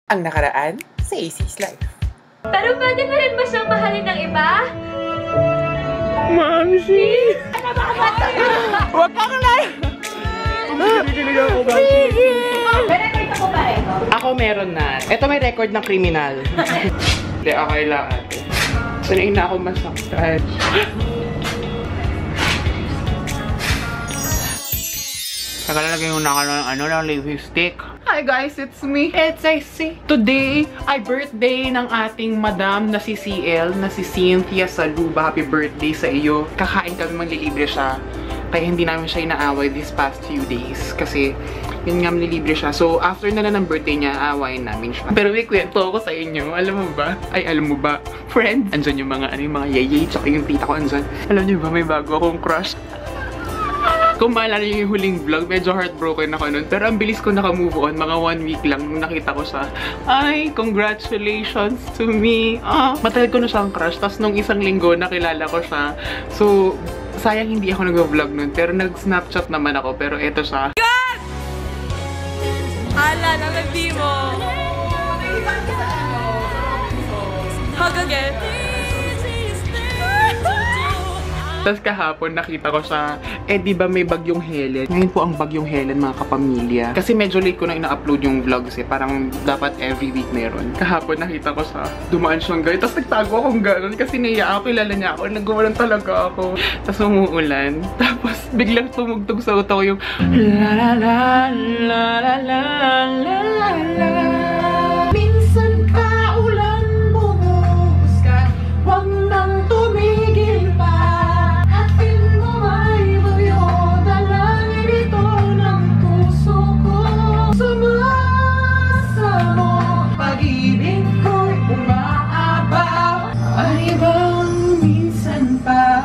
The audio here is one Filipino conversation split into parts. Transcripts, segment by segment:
Ang nakaraan sa AC's life. Pero pwede pa rin ba siyang mahalin ng iba? Mamsi! Huwag kang lang! Kinikilig ako ba? Pero nakita ko pa rin. Ako meron na. Ito may record ng kriminal. Hindi, okay lang ate. Sanay na ako masaktan. Nakalalagay mo na ka ng lipstick. Hi guys, it's me. It's IC. Today ay birthday ng ating madam na si CL, na si Cynthia Saluba. Happy birthday sa iyo. Kakain kami, manlilibre siya. Kaya hindi namin siya inaaway these past few days. Kasi yun nga, manlilibre siya. So after na ng birthday niya, aawayin namin siya. Pero may kwento ako sa inyo. Alam mo ba? Ay, alam mo ba? Friend, andyan yung mga yung mga yayay, tsaka yung tita ko andyan. Alam niyo ba, may bago akong crush. Kung maalala niyo yung huling vlog, medyo heartbroken ako nun. Pero ang bilis ko naka-move on. Mga 1 week lang nung nakita ko siya. Ay, congratulations to me. Matagal ko na siyang crush. Tapos nung isang linggo, nakilala ko siya. So, sayang hindi ako nag-vlog nun. Pero nag-snapchat naman ako. Pero eto siya. God! Hala, nalandi mo. Hug again. Tapos kahapon nakita ko siya, di ba may bagyong Helen? Ngayon po ang bagyong Helen, mga kapamilya. Kasi medyo late ko na ina-upload yung vlogs parang dapat every week meron. Kahapon nakita ko siya, dumaan siyang gano'n. Tapos nagtago akong gano'n kasi naiya ako, kilala niya ako, naggumalan talaga ako. Tapos umuulan. Tapos biglang tumugtog sa utak ko yung la la la la la la la la la. Minsan ka ulan bumuhos ka, wag nang tumigil pa.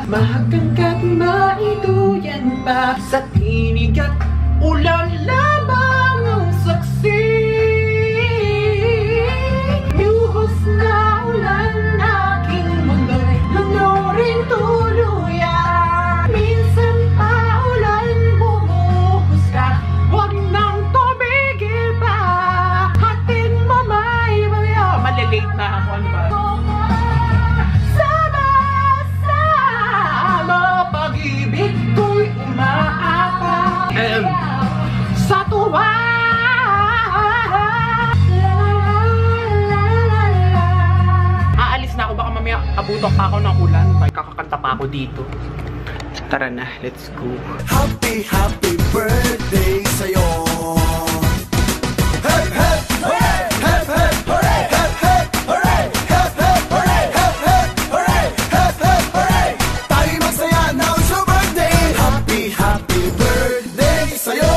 Mahagangkat maiduyan pa sa tinig at ulan lamang ang saksi. Yuhos na ulan aking mundo'y lunurin tuluyan. Minsan pa ulan bumuhos ka, wag nang tumigil pa. Hatid mo may maya. Malilate na ako, ano ba? Pag-ibig ko'y umaapa sa tuwa. Aalis na ako, baka mamaya abutok pa ako ng ulan. Kakakanta pa ako dito. Tara na, let's go. Happy, happy birthday sa'yo. Hep, hep, hooray! Hep, hep, hooray! Hep, hep, hooray! Hep, hep, hooray! Hep, hep, hooray! Hep, hep, hooray! Tayo magsaya now sa birthday. Happy, happy birthday sa'yo.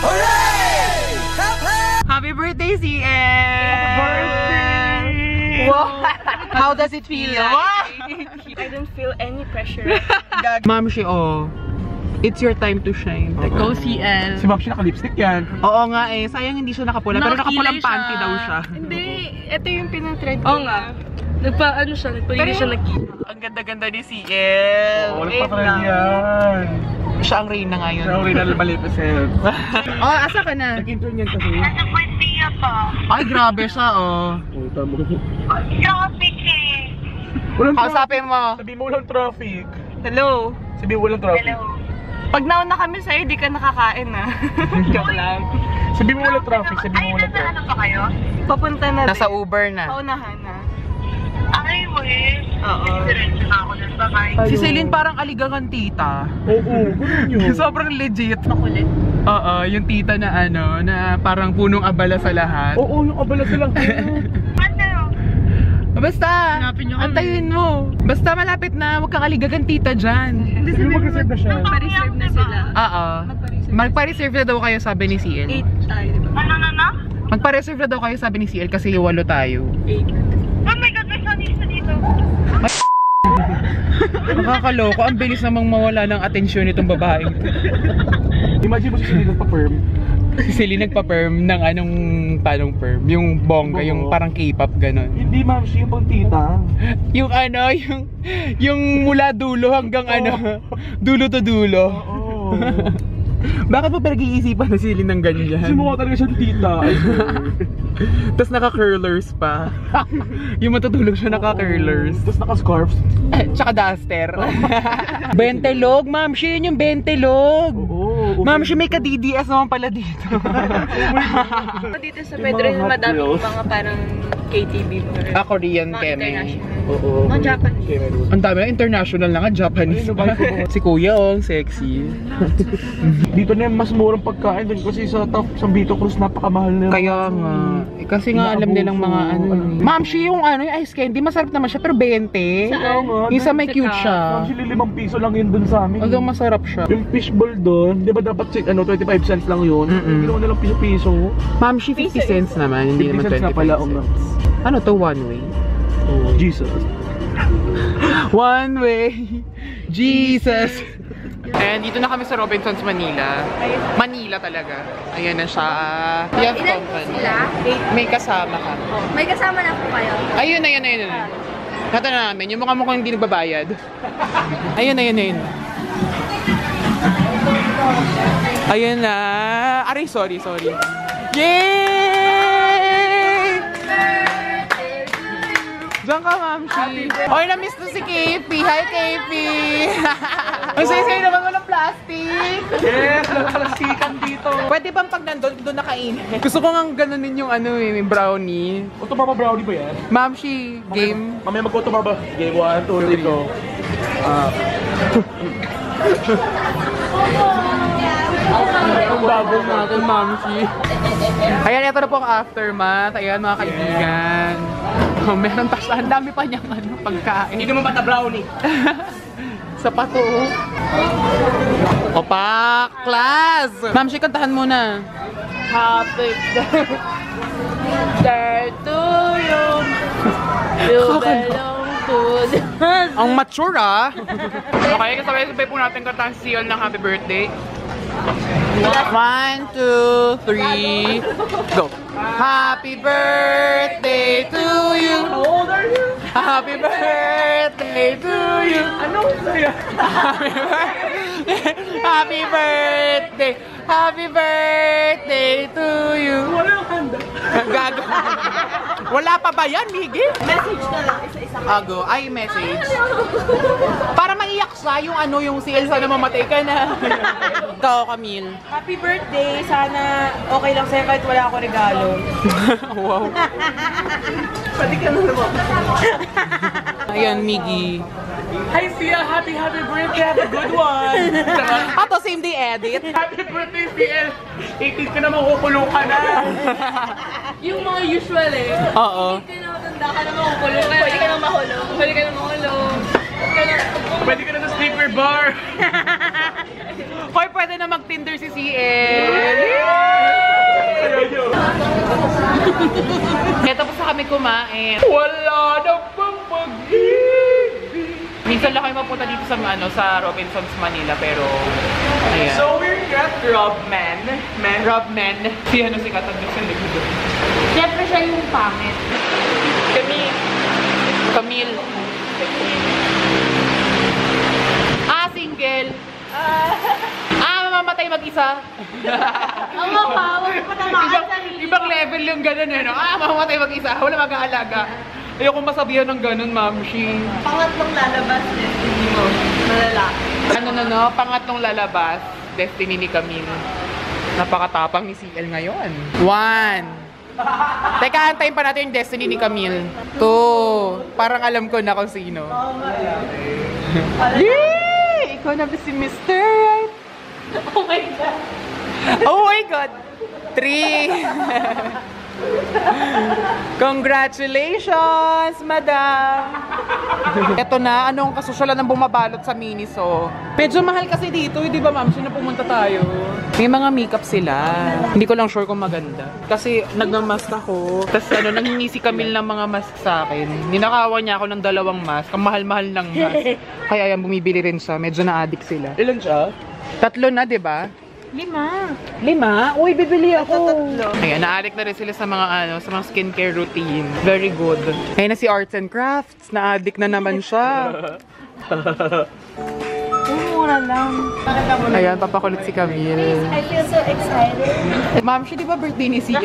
Hooray! Hep, hep! Happy birthday, CL! Happy birthday! Wow! How does it feel? I don't feel any pressure. Ma'am, it's your time to shine. Go CL. Si Mamshi naka-lipstick yan. Oo nga sayang hindi siya nakapula. Pero nakapulang panty daw siya. Hindi, ito yung pinatread ko. Oo nga. Nagpalinis siya nagkita. Ang ganda-ganda ni CL. Oo, nagpa-trend yan. Siya ang reyna ngayon. Siya ang reyna ng Maleficent. Asa ka na? Nag-intern yan kasi. Ay, grabe siya, Puta mo. Traffic eh. Walang Kausapin mo. Sabi mo walang traffic. Hello. Sabi mo walang traffic. Hello. Pag nauna kami sa'yo, di ka nakakain na. Joke lang. Sabi mo walang traffic. Sabi mo walang Nasa traffic. ano pa kayo? Papunta na Nasa Uber na. Paunahan na. Ay, wait. Oo. Diretso na ako ng sakay. Si Celine parang aligang tita. Oo, ganun yun. Sobrang legit. Makulit. Oo, yung tita na na parang punong abala sa lahat. Oo, yung abala silang Ano? Basta, Hanapin niyo kami. antayin mo. Basta malapit na, huwag kang aligagang tita dyan. Sabi mo mag-reserve na siya. Pa-reserve na sila. Oo. Magpa-reserve na daw kayo, sabi ni CL. 8 tayo, di ba? Ano? Magpa-reserve na daw kayo, sabi ni CL, kasi 8 tayo. 8. Oh my God, may sonista dito. Nakakaloko, ang bilis namang mawala ng atensyon nitong babaeng. Imagine mo si Celine nagpa-perm. Si Celine nagpa-perm ng panong perm. Yung bongga, yung parang K-pop, gano'n. Hindi ma'am, siya yung pang tita. Yung yung mula dulo hanggang dulo to dulo. Oo. Bakit mo pinag-iisipan na sili ng ganyan? Kasi mukha talaga siyang tita. Tapos naka-curlers pa. Yung matutulog siya naka-curlers. Tapos naka-scarves. Tsaka duster. Bentelog, ma'am. Siya yun yung bentelog. Oo. Ma'am, siya may ka-DDS naman pala dito. Dito sa Pedro yung madaming mga parang KTV. Korean Mga keme. international. Oo. Mga Japanese. Ang dami na international na nga, Japanese. Si Kuya, oh, sexy. Dito na yung mas murang pagkain doon kasi sa top, sa Vito Cruz napaka-mahal na. Kaya nga. Kasi nga alam nilang mga ano. Ma'am, siya yung ano, yung ice candy, masarap naman siya, pero 20. Oo nga. Yung sa may cute siya. Actually, 5 piso lang yun doon sa amin. Although masarap siya. Yung fishball doon, di ba dapat 25 cents lang yun? Ginawa na lang piso-piso. Ma'am, she 50 cents naman, hindi 50 naman cents 25 na pala, cents. Ano to, one way? Oh, Jesus. One way, Jesus. And dito na kami sa Robinsons, Manila. Manila talaga. Ayan na siya. Yes, Ilan po company. sila? May kasama ka. May kasama na po kayo? Ayun. Nata na namin. Yung mga mukhang hindi nagbabayad. Ayun. Ayun na. Aray, sorry. Yay! Diyan ka, Mamshi. Oy, na-miss na si KP. Hi, KP. Ang sayo-sayo naman mo ng plastic. Yes, nagplastikan dito. Pwede bang pag doon nakainin? Gusto ko nga ganunin yung ano eh, brownie. Ito ba brownie ba yan? Mamshi, game. Mamaya mag-auto ba? Game 1, 2, 3, go. Ang bago natin, Mamshi. Ayan, ito na po ang aftermath. Ayan, mga kaibigan. Oh, meron pa siya. Ang dami pa niyang ano, pagkain. Hindi mo ba brownie? Sa pato. Opa, class! Mamshi, kantahan muna. Happy birthday to you. You belong to the Ang mature ah! Okay, sabay-sabay po natin kantahan si Ciel ng happy birthday. 1, 2, 3, go! Happy birthday to you! How old are you? Happy birthday to you! Anong saya? Happy birthday! Happy birthday to you! Walang handa. Gago. Wala pa ba yan, Miggy? Message na lang, isa-isa. Ago, ay message. Para maiyak siya yung ano, yung si Elsa na mamatay ka na. Ikaw, Camille. Happy birthday! Sana okay lang sa'yo kahit wala ako regalo. Wow. Pwede ka na naman. Ayan, Miggy. Hi, Sia. Happy birthday. Have a good one. Ato, same day edit. Happy birthday, CL. 18 ka na makukulong ka na. Yung mga usual eh. Oo. Kaya na matanda ka na makukulong. Pwede ka na mahulong. Pwede ka na sa sleeper bar. Hoy, pwede na mag-Tinder si CL. Kaya tapos na kami kumain. Wala na bang pag-ibig. Minsan lang kayo mapunta dito sa sa Robinsons, Manila, pero ayan. So we're at Robman. Robman. Si katagod sa likod. Siyempre siya yung pangit. Camille. Single. Mamamatay mag-isa. Ang mapawag pa naman sa Ibang level yung ganun eh, no? Mamamatay mag-isa. Wala mag-aalaga. Ayoko masabihan ng ganun, Mamshi. pangatlong lalabas destiny mo. Malalaki. Pangatlong lalabas, destiny ni Camille. Napakatapang ni CL ngayon. 1. Teka, antayin pa natin yung destiny ni Camille. 2. Parang alam ko na kung sino. Yay! Ikaw na ba si Mr. Right? Oh my God. Oh my God! 3. Congratulations, madam! Eto na, anong kasosyalan ng bumabalot sa Miniso? Medyo mahal kasi dito, di ba ma'am? Sino pumunta tayo? May mga makeup sila. Hindi ko lang sure kung maganda. Kasi nagmamask ako. Tapos nanghingi si Camille ng mga mask sa akin. Ninakawan niya ako ng 2 mask. Ang mahal-mahal ng mask. Kaya yan, bumibili rin siya. Medyo na-addict sila. Ilan siya? 3 na, di ba? 5. 5? Uy, bibili ako. Ayan, na-addict na rin sila sa mga sa mga skincare routine. Very good. Ayan na si Arts and Crafts. Na-addict na naman siya. nga lang. Ayan, papakulit si Camille. I feel so excited. Ma'am, siya di ba birthday ni Sia?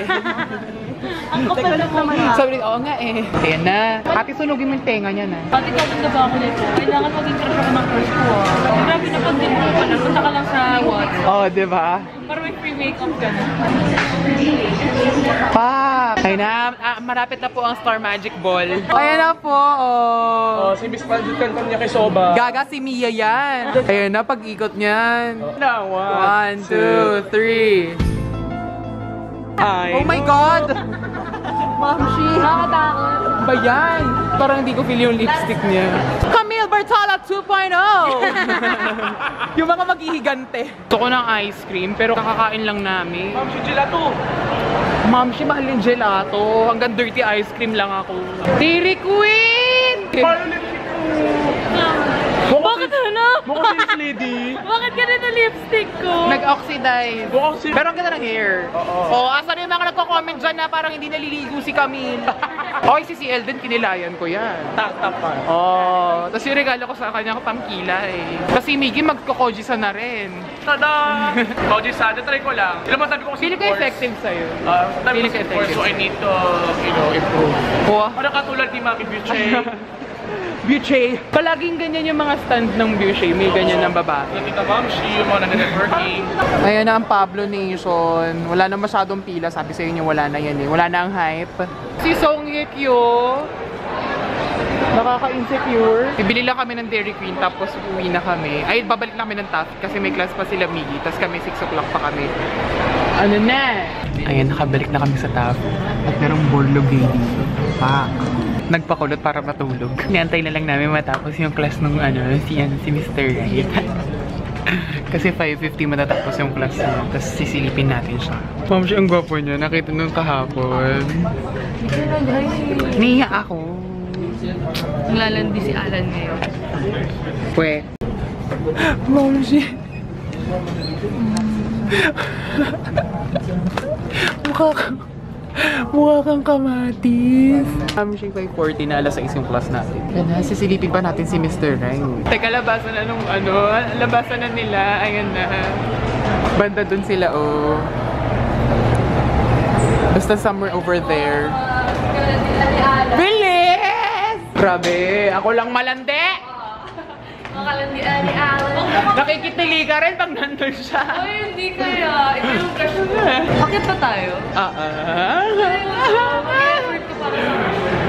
Ang kapal naman ha. Sabi rin, oo nga eh. Ayan na. Ate, sunugin mo yung tenga niya na. Pati kaganda ba ako nito? Kailangan maging crush ako ng crush ko ah. Grabe na pag din mo pala. Punta ka lang sa water. Oo, di ba? Para may free makeup ka na. Pa! Ayun na, marapit na po ang Star Magic Ball. Ayan na po, oh. Si Miss Paget kantan niya kay Soba. Gaga si Mia yan. Ayun na, pag-ikot niyan. Na, 1, 2, 3. Oh my God! Mamshi! Nakakatakot. Ba yan? Parang hindi ko feel yung lipstick niya. Camille Bartola 2.0! Yung mga maghihigante. Gusto ko ng ice cream, pero kakakain lang namin. Ma'am, si Gelato. Mamshi, mahal yung gelato. Hanggang dirty ice cream lang ako. Dairy Queen! Bakit ano? Mukhang si lady. Bakit ganito lipstick ko? Nag-oxidize. Mukhang si... Pero ang ganda ng hair. Oo. Asan yung mga nagko-comment dyan na parang hindi naliligo si Camille? Okay, si CL din, kinilayan ko yan. Tapan. Oh, tapos yung regalo ko sa kanya, pamkila eh. Kasi Miggy, magko-kojisa na rin. Tada! Koji Sada, try ko lang. Ilan ba sabi ko kasi Pili ko effective sa'yo. Sabi Pili ko ko kasi course, effective. so I need to, improve. Oh, Parang katulad ni Mami Buche. Buche. Palaging ganyan yung mga stand ng Buche. May ganyan ng babae. Nakita Ma'am, yung mga nag-networking. Ayan na ang Pablo Nation. Wala na masyadong pila. Sabi sa inyo, wala na yan eh. Wala na ang hype. Si Song Ye Kyo. Nakaka-insecure. Bibili lang kami ng Dairy Queen tapos uwi na kami. Ay, babalik na kami ng Taft kasi may class pa sila Miggy. Tapos kami 6 o'clock pa kami. Ano na? Ayan, nakabalik na kami sa Taft. At merong borlog gay dito. Pak. Nagpakulot para matulog. Niantay na lang namin matapos yung class nung si Mr. Right. Kasi 5:50 matatapos yung class niya. Tapos sisilipin natin siya. Ma'am, siya ang gwapo niya. Nakita nung kahapon. Niya ako. Naglalandi si Alan ngayon. Pwe. Ma'am, siya. Mukha kang kamatis. Siya 5:40 na, alas 6 yung class natin. Yan na, sisilipin pa natin si Mr. Rhyme. Teka, labasan na nung labasan na nila. Ayan na. Banda dun sila, oh. Basta somewhere over there. Bilis! Grabe, ako lang malandi! Makalandian ni Alan. Nakikitili ka rin pag nandun siya. Ay, hindi kaya. Ito yung crush mo. Bakit pa tayo?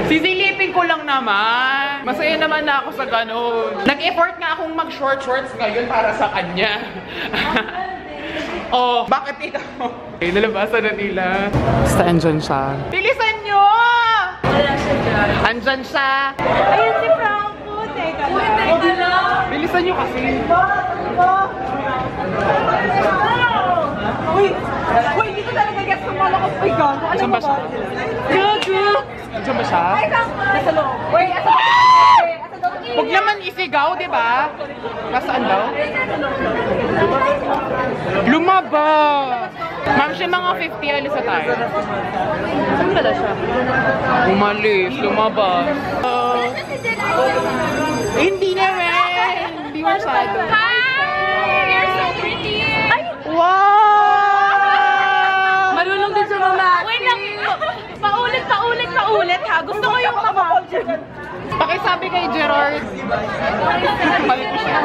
Sisilipin ko lang naman. Masaya naman na ako sa ganun. Nag-effort nga akong mag-short shorts ngayon para sa kanya. Oh, bakit ikaw? Okay, nalabasan na nila. Basta andyan siya. Bilisan nyo! Wala siya dyan. Andyan siya. Ayun si Franco. Teka lang. Teka lang. Bilisan nyo kasi. Uy, hindi ko talaga guess kung pala ko. Uy, gago. Ano Andyan ba siya? Gago. Andyan ba siya? Ay, Franco. Nasa loob. Uy, asa loob. Huwag naman isigaw, di ba? Nasaan daw? Lumaba! Ma'am, siya mga 50, alis na tayo. Saan pala siya? Umalis, lumabas. Hindi naman! Hindi masyado. Hi! You're so pretty! Ay! Wow! Marunong din siya mamaki. Wait lang! Paulit ha. Gusto ko yung mamaki. Pakisabi kay Gerard. Balik ko siya.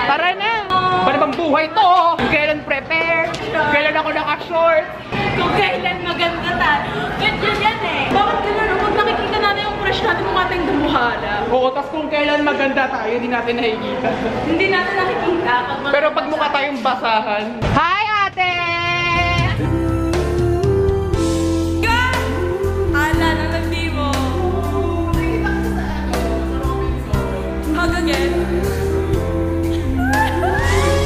Tara na! Para bang buhay to? Kung kailan prepare? Kailan ako naka-short? Kung kailan maganda tayo. Ganyan yan eh. Bakit gano'n? Pag nakikita natin yung crush natin, mukha tayong dumuhala. Oo, tas kung kailan maganda tayo, hindi natin nakikita. Hindi natin nakikita. Pero pag mukha tayong basahan. Hi, ate! Ala, nalandi mo. Hug again.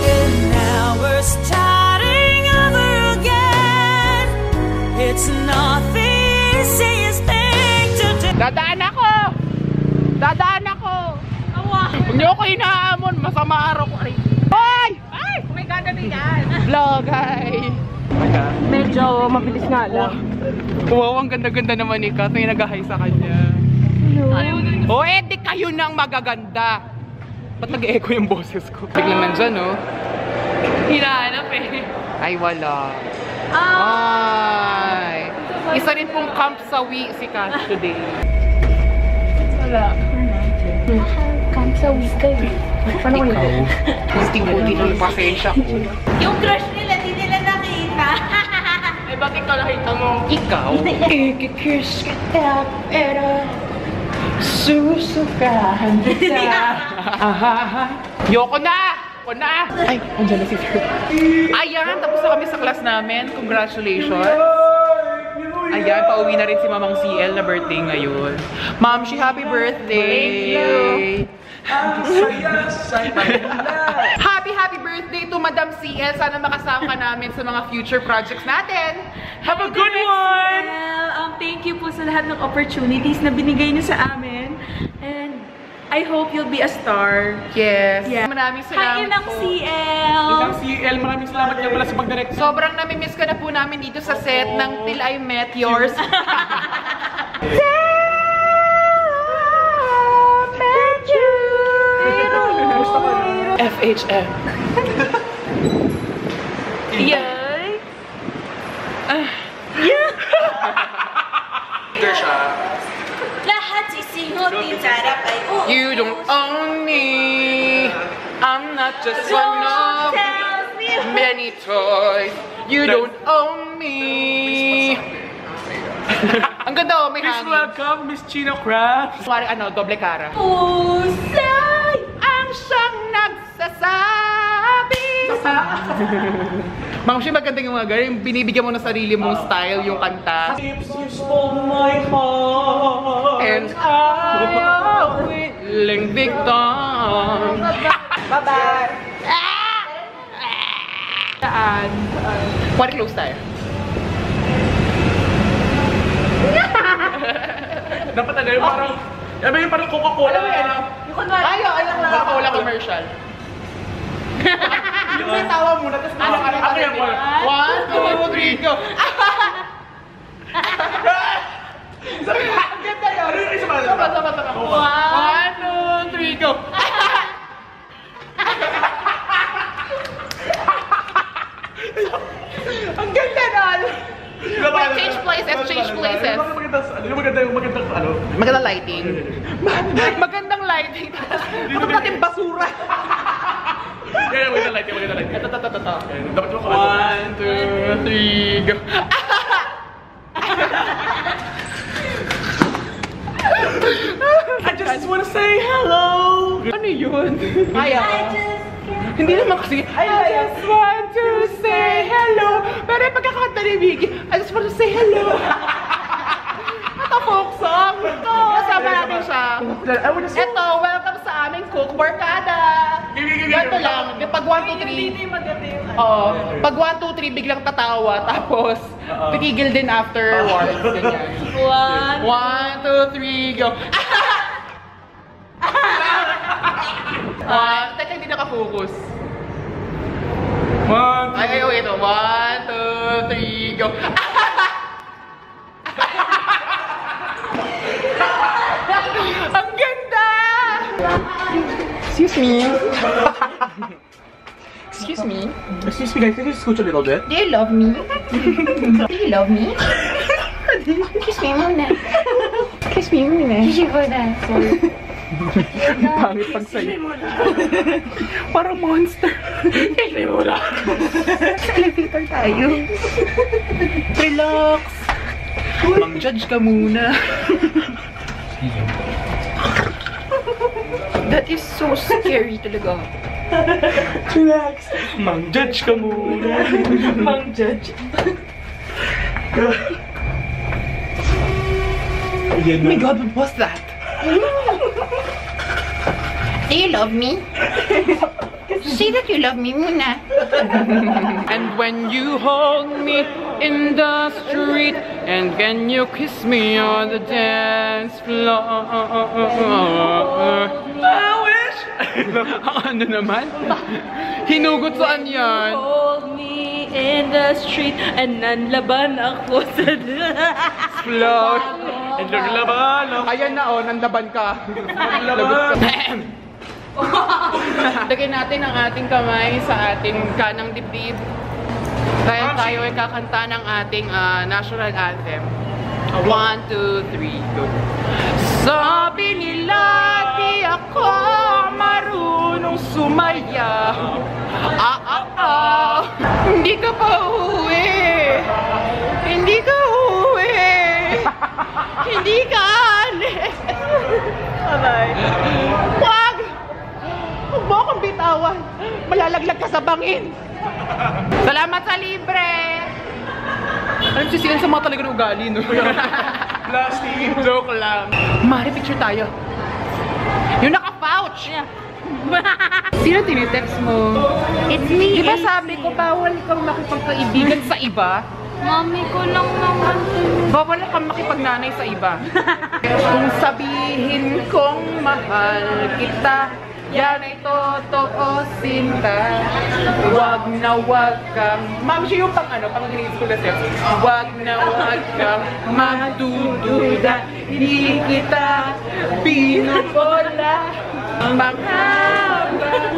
And now we're starting over again. It's nothing easiest thing to do. Dadaan ako! Dadaan ako! Huwag niyo ako inaamon, masama araw ko. Ay! Ay! Ay! Oh my God, ano yan? Vlog, hi! Medyo mabilis nga lang. Wow, ang ganda-ganda naman ni Kat. May nag-hi sa kanya. Ayaw na. O, di kayo nang magaganda. Ba't nag-echo yung boses ko? Biglang nandyan, no? Hinahanap eh. Ay, wala. Ay! Isa rin pong camp sawi si Cash today. Wala. Camp sa weekend. Paano ko nito? Puting-puti ng pasensya ko. Yung crush nila, di nila nakita. Eh, bakit ka nakita mo? Ikaw? Ikikiss kita, pero susukahan kita. Yoko na! Yoko na! Ay, andyan na si Sir. Ayan, tapos na kami sa class namin. Congratulations! Ayan, pauwi na rin si Mamang CL na birthday ngayon. Ma'am, happy birthday! Happy birthday to Madam CL. Sana makasama ka namin sa mga future projects natin. Have a good one! Thank you po sa lahat ng opportunities na binigay niyo sa amin. And I hope you'll be a star. Yes. Yeah. Maraming salamat Hi, Inang po. CL! Inang CL, maraming salamat nga pala sa pag-direct. Sobrang namimiss ka na po namin dito sa set ng Till I Met Yours. FHM. Yay! Lahat sisingutin sa harapan. You don't own me. I'm not just one of many toys. You don't own me. Ang ganda, oh, may Please hangin. welcome Miss Chino Crafts. Kuwari, ano, doble cara. Pusay! Ang siyang nagsasabi. Ma'am, siya maganda yung mga ganyan. Binibigyan mo na sarili mong style yung kanta. You stole my heart. And I willing victim. Bye-bye! Saan? Kuwari close tayo. Dapat ano yung parang... Ano yung parang Coca-Cola? Ayaw, Coca-Cola commercial. Yung may tawa muna, tapos ano ka rin. Ako yan, wala. 1, 2, 3, go! Ang ganda yun! Ano yung isa ba? Sama. 1, 2, 3, go! Ang ganda nun! Change places. Magandang lighting. Magandang lighting. Putok natin basura. Yeah, magandang light. Ito. Dapat yung 1, 2, 3, go. I just wanna say hello. Ano yun? Ayaw. Hindi naman kasi, I just want to say hello. Pero yung pagkakanta ni Vicky, I just want to say hello. Naka-folk song. Ito, kasama natin siya. Ito, welcome sa aming Cook Barkada. Ganito lang, pag 1, 2, 3. Hindi maganda yung ano. Oo, pag 1, 2, 3, biglang tatawa. Tapos, titigil din afterwards. Ganyan. 1, 2, 3, go. Teka, hindi nakafocus. Ay, ito. 1, 2, 3, go. Ang ganda! Excuse me. Excuse me. Excuse me guys, can you scooch a little bit? Do you love me? Do you love me? Kiss me muna. Kiss me muna. Kiss me muna. Pangit pag sa'yo. Parang monster. Kasi wala. Sa elevator tayo. Relax. Mang-judge ka muna. That is so scary talaga. Relax. Mang-judge ka muna. Mang-judge. Oh my God, what was that? Do you love me? Say that you love me muna. And when you hold me in the street, and when you kiss me on the dance floor, I wish. Ano naman? Hinugot saan yan? Hold me in the street and nanlaban ako sa Floor. And naglaban ako. Ayan na oh, nandaban ka. Lagot ka. Lagyan natin ang ating kamay sa ating kanang dibdib. Kaya tayo ay kakanta ng ating national anthem. 1, 2, 3, go. Sabi nila di ako marunong sumayaw. Hindi ka pa uuwi. Hindi ka uuwi. Hindi ka alis. Aray. Wag! Huwag mo akong bitawan. Malalaglag ka sa bangin. Salamat sa libre. Alam si Sian sa mga talaga ng ugali, no? Plastic. Joke lang. Mari, picture tayo. Yung naka-pouch. Yeah. Sino tinitext mo? It's me. Di ba sabi ko, bawal kang makipagkaibigan sa iba? Mami ko lang naman. Bawal kang makipagnanay sa iba. Kung sabihin kong mahal kita, yan ay totoo, sinta. Wag na wag kang... Ma'am, siya yung pang grade school na steps. Wag na wag kang matududa. Hindi kita pinubola. Manghabang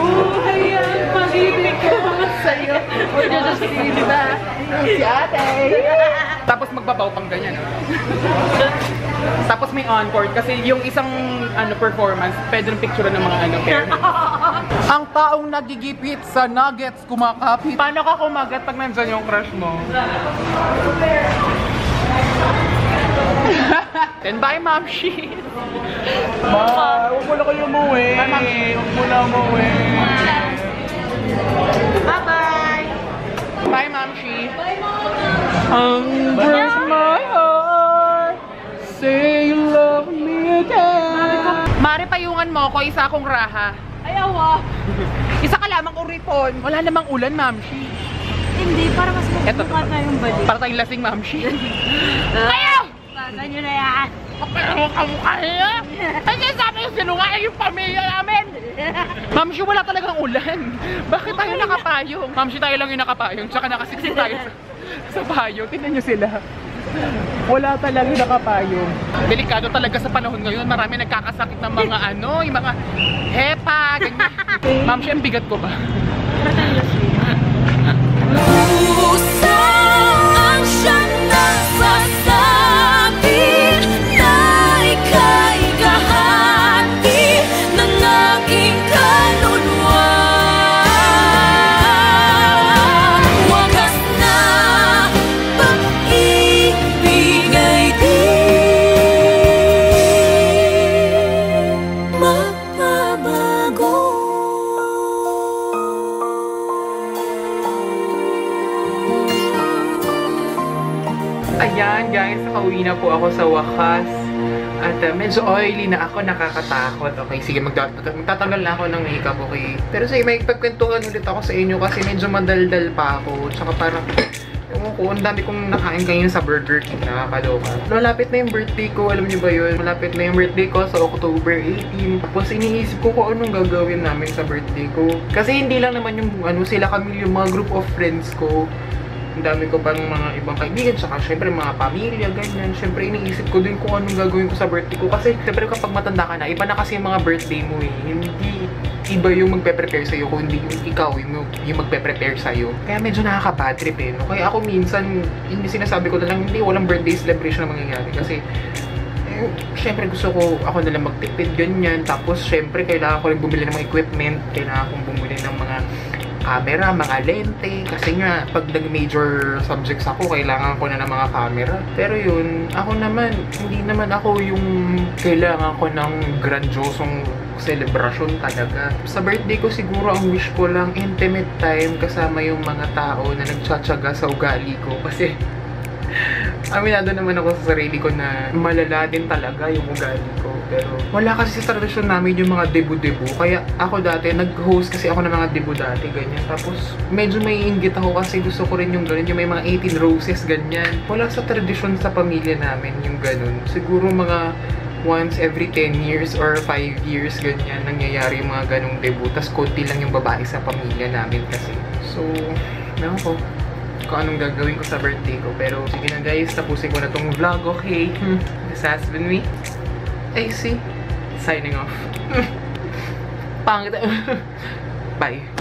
buhay ang pag-ibig ko sa'yo. O Diyos, sinta. Si ate. Tapos magbabaw pang ganyan. Tapos may encore kasi yung isang performance, pwede rin picture ng mga pair. Ang taong nagigipit sa nuggets kumakapit. Paano ka kumagat pag nandyan yung crush mo? Then bye, Ma'am Shi. Bye! Huwag mo na kayo umuwi. Huwag mo na umuwi. Bye-bye. Bye, Ma'am Shi. Bye, Mom. Break my heart. Say you love me again. Mari, payungan mo ko, isa akong raha. Ayaw Isa ka lamang uripon. Wala namang ulan, Ma'am Shi. Hindi, para mas Eto. magbukat na yung balik. Para tayong lasing, Ma'am Shi. Ayaw! Ganyan na yan. Pero kamukha niya. Kasi sabi yung sinungaling yung pamilya namin. Ma'am Shi, wala talagang ulan. Bakit tayo nakapayong? Ma'am Shi, tayo lang yung nakapayong. Tsaka nakasiksik tayo sa payong. Tingnan nyo sila. Wala talagang nakapayong. Delikado talaga sa panahon ngayon. Marami nagkakasakit ng mga yung mga hepa, ganyan. Ma'am Shi, ang bigat ko ba? Puso ang siyang nasasabi na ika'y kahati ng aking kaluluwa. Wagas na pag-ibig ay di magbabago. Ayan guys, nakauwi na po ako sa wakas. At medyo oily na ako, nakakatakot. Okay, sige, magtatanggal na ako ng makeup, okay? Pero sige, may pagkwentuhan ulit ako sa inyo kasi medyo madaldal pa ako. Tsaka parang, ewan ko, ang dami kong nakain kanina sa Burger King, nakakaloka. Malapit na yung birthday ko, alam niyo ba yun? Malapit na yung birthday ko sa October 18. Tapos iniisip ko kung anong gagawin namin sa birthday ko. Kasi hindi lang naman yung sila kami, yung mga group of friends ko. Ang dami ko pang mga ibang kaibigan, tsaka syempre mga pamilya, ganyan. Syempre iniisip ko din kung anong gagawin ko sa birthday ko. Kasi syempre kapag matanda ka na, iba na kasi yung mga birthday mo eh. Hindi iba yung magpe-prepare sa'yo, kung hindi yung ikaw yung magpe-prepare sa'yo. Kaya medyo nakaka-bad trip eh, no? Kaya ako minsan, hindi sinasabi ko na lang, hindi, walang birthday celebration na mangyayari. Kasi syempre gusto ko ako nalang magtipid, ganyan. Tapos syempre kailangan ko rin bumili ng mga equipment, kailangan kong bumili ng mga camera, mga lente. Kasi nga, pag nag-major subjects ako, kailangan ko na ng mga camera. Pero yun, ako naman, hindi naman ako yung kailangan ko ng grandiosong celebration talaga. Sa birthday ko siguro, ang wish ko lang, intimate time kasama yung mga tao na nagtsatsaga sa ugali ko. Kasi, aminado naman ako sa sarili ko na malala din talaga yung ugali ko. Pero wala kasi sa tradisyon namin yung mga debu-debu. Kaya ako dati, nag-host kasi ako ng mga debu dati, ganyan. Tapos medyo may inggit ako kasi gusto ko rin yung ganun. Yung may mga 18 roses, ganyan. Wala sa tradisyon sa pamilya namin yung ganun. Siguro mga once every 10 years or 5 years, ganyan, nangyayari yung mga ganung debu. Tapos konti lang yung babae sa pamilya namin kasi. So, meron ko kung anong gagawin ko sa birthday ko. Pero sige na guys, tapusin ko na tong vlog, okay? This has been me, AC, signing off. Pangit. Bye.